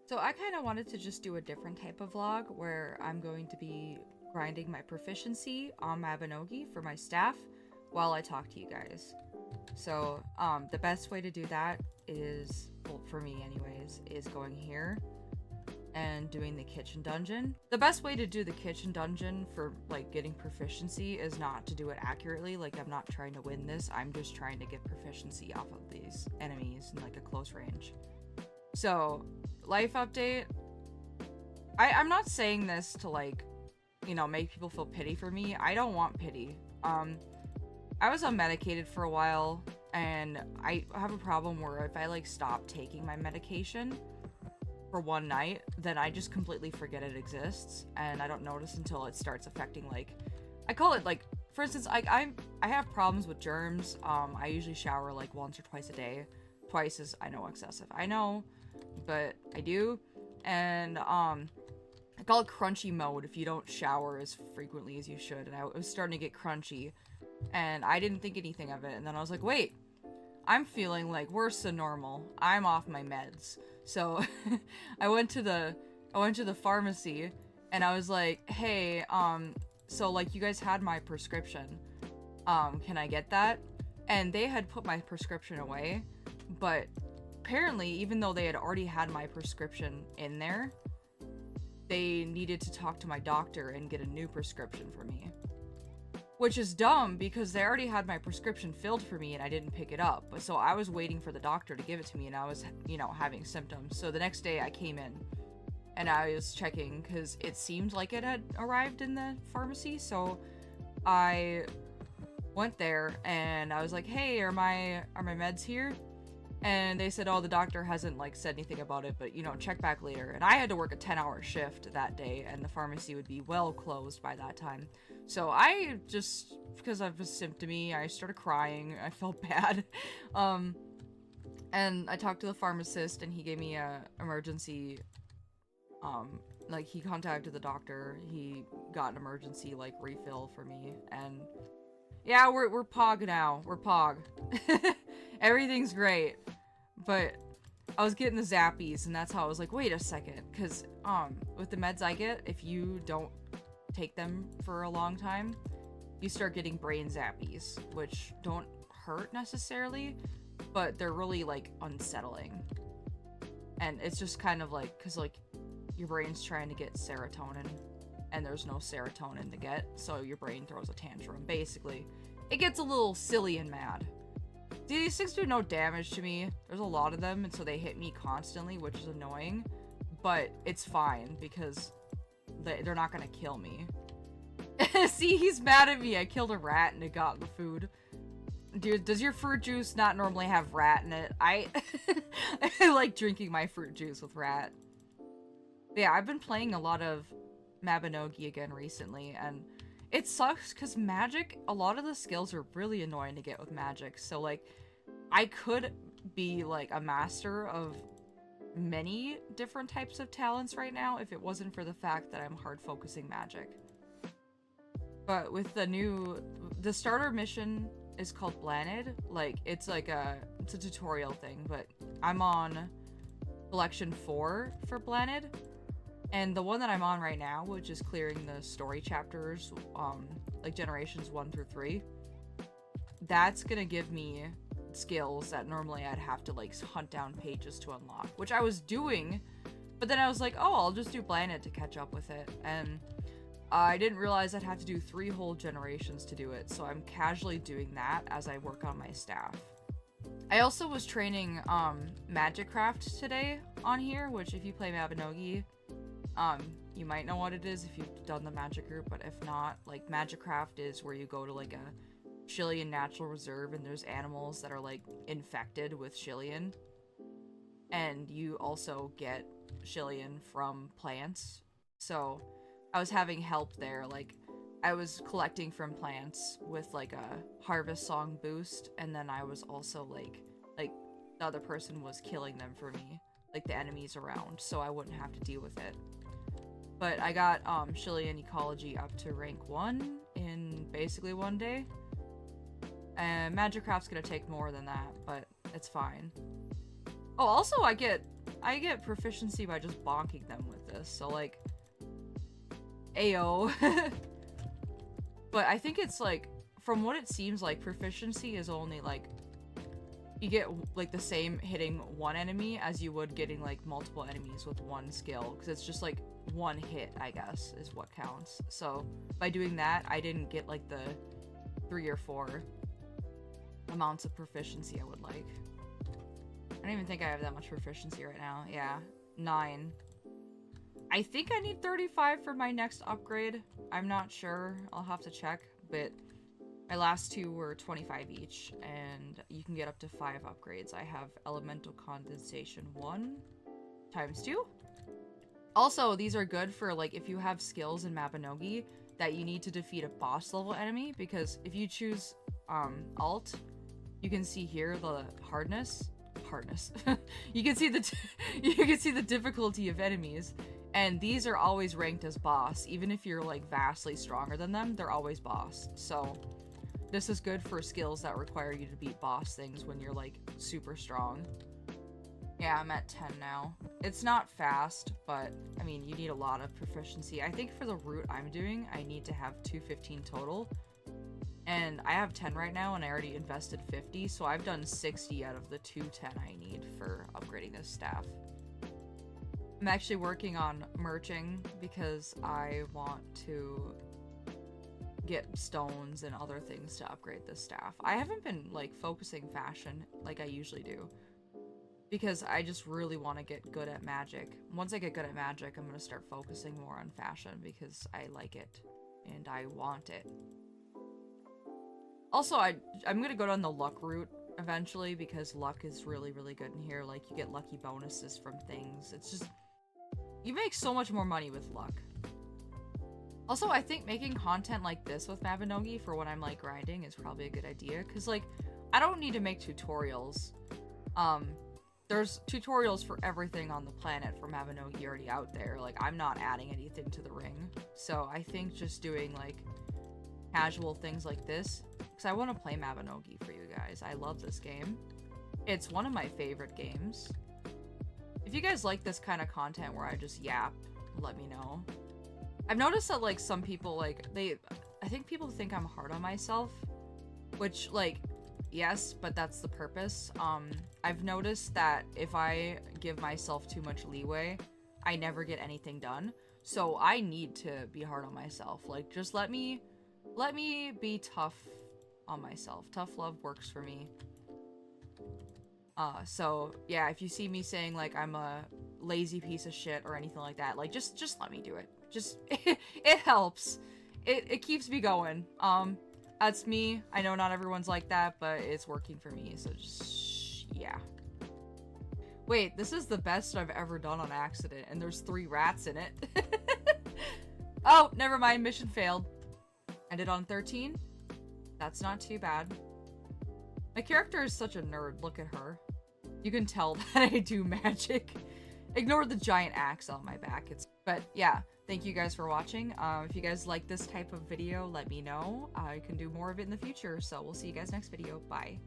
So I kind of wanted to just do a different type of vlog where I'm going to be grinding my proficiency on Mabinogi for my staff while I talk to you guys. So the best way to do that is, well, for me anyways, is going here and doing the kitchen dungeon. The best way to do the kitchen dungeon for like getting proficiency is not to do it accurately. Like, I'm not trying to win this, I'm just trying to get proficiency off of these enemies in like a close range. So, life update. I'm not saying this to like, you know, make people feel pity for me. I don't want pity. I was unmedicated for a while, and I have a problem where if I like stop taking my medication for one night, then I just completely forget it exists, and I don't notice until it starts affecting, like, I call it like, for instance, I have problems with germs. I usually shower like once or twice a day. Twice is, I know, excessive. I know, but I do. And I call it crunchy mode if you don't shower as frequently as you should. And I was starting to get crunchy, and I didn't think anything of it. And then I was like, wait, I'm feeling like worse than normal. I'm off my meds. So I went to the pharmacy, and I was like, hey, so like, you guys had my prescription. Can I get that? And they had put my prescription away, but apparently, even though they had already had my prescription in there, they needed to talk to my doctor and get a new prescription for me. Which is dumb, because they already had my prescription filled for me and I didn't pick it up. But so I was waiting for the doctor to give it to me, and I was, you know, having symptoms. So the next day I came in and I was checking because it seemed like it had arrived in the pharmacy. So I went there and I was like, hey, are my meds here? And they said, oh, the doctor hasn't like said anything about it, but, you know, check back later. And I had to work a 10-hour shift that day, and the pharmacy would be well closed by that time. So I just, because I was symptomy, I started crying. I felt bad. And I talked to the pharmacist, and he gave me a emergency, like, he contacted the doctor. He got an emergency like refill for me, and yeah, we're pog now. We're pog. Everything's great. But I was getting the zappies, and that's how I was like, wait a second, because with the meds I get, if you don't take them for a long time, you start getting brain zappies, which don't hurt necessarily, but they're really like unsettling. And it's just kind of like, because like your brain's trying to get serotonin, and there's no serotonin to get, so your brain throws a tantrum. Basically, it gets a little silly and mad. These things do no damage to me. There's a lot of them, and so they hit me constantly, which is annoying. But it's fine, because they're not gonna kill me. See, he's mad at me. I killed a rat and it got in the food. Dude, does your fruit juice not normally have rat in it? I like drinking my fruit juice with rat. But yeah, I've been playing a lot of Mabinogi again recently, and it sucks because magic, a lot of the skills are really annoying to get with magic. So like, I could be like a master of many different types of talents right now if it wasn't for the fact that I'm hard focusing magic. But with the starter mission is called Blaned. Like, it's a tutorial thing, but I'm on collection 4 for Blaned. And the one that I'm on right now, which is clearing the story chapters, like generations 1 through 3, that's gonna give me skills that normally I'd have to like hunt down pages to unlock, which I was doing, but then I was like, oh, I'll just do Blaned to catch up with it, and I didn't realize I'd have to do 3 whole generations to do it, so I'm casually doing that as I work on my staff. I also was training Magicraft today on here, which if you play Mabinogi, you might know what it is if you've done the magic group, but if not, like, Magicraft is where you go to like a Shillian natural reserve, and there's animals that are like infected with Shillian, and you also get Shillian from plants. So I was having help there, like I was collecting from plants with like a harvest song boost, and then I was also like the other person was killing them for me, like the enemies around, so I wouldn't have to deal with it. But I got Shillian ecology up to rank 1 in basically one day. And Magicraft's gonna take more than that, but it's fine. Oh, also I get I get proficiency by just bonking them with this, so like, ayo. But I think it's like, from what it seems like, proficiency is only like, you get like the same hitting one enemy as you would getting like multiple enemies with one skill, because it's just like one hit, I guess, is what counts. So by doing that, I didn't get like the 3 or 4 amounts of proficiency I would like. I don't even think I have that much proficiency right now. Yeah, 9. I think I need 35 for my next upgrade. I'm not sure. I'll have to check, but my last 2 were 25 each, and you can get up to 5 upgrades. I have Elemental Condensation 1 times 2. Also, these are good for like if you have skills in Mabinogi that you need to defeat a boss level enemy, because if you choose alt, you can see here the hardness. You can see the difficulty of enemies, and these are always ranked as boss. Even if you're like vastly stronger than them, they're always boss. So this is good for skills that require you to beat boss things when you're like super strong. Yeah, I'm at 10 now. It's not fast, but I mean, you need a lot of proficiency. I think for the route I'm doing, I need to have 215 total. And I have 10 right now, and I already invested 50, so I've done 60 out of the 210 I need for upgrading this staff. I'm actually working on merching because I want to get stones and other things to upgrade this staff. I haven't been like focusing fashion like I usually do, because I just really want to get good at magic. Once I get good at magic, I'm going to start focusing more on fashion because I like it and I want it. Also, I'm going to go down the luck route eventually, because luck is really, really good in here. Like, you get lucky bonuses from things. It's just, you make so much more money with luck. Also, I think making content like this with Mabinogi for when I'm like grinding is probably a good idea, because like, I don't need to make tutorials. There's tutorials for everything on the planet for Mabinogi already out there. Like, I'm not adding anything to the ring. So I think just doing like casual things like this, because I want to play Mabinogi for you guys. I love this game. It's one of my favorite games. If you guys like this kind of content where I just yap, let me know. I've noticed that like some people like, I think people think I'm hard on myself, which like, yes, but that's the purpose. I've noticed that if I give myself too much leeway, I never get anything done. So I need to be hard on myself. Like, just let me be tough on myself. Tough love works for me. So yeah, if you see me saying like I'm a lazy piece of shit or anything like that, like just let me do it. Just it helps. It keeps me going. That's me. I know not everyone's like that, but it's working for me. So just yeah. Wait, this is the best I've ever done on accident, and there's 3 rats in it. Oh, never mind. Mission failed. Ended on 13. That's not too bad. My character is such a nerd. Look at her. You can tell that I do magic. Ignore the giant axe on my back. But yeah, thank you guys for watching. If you guys like this type of video, let me know. I can do more of it in the future. So we'll see you guys next video. Bye.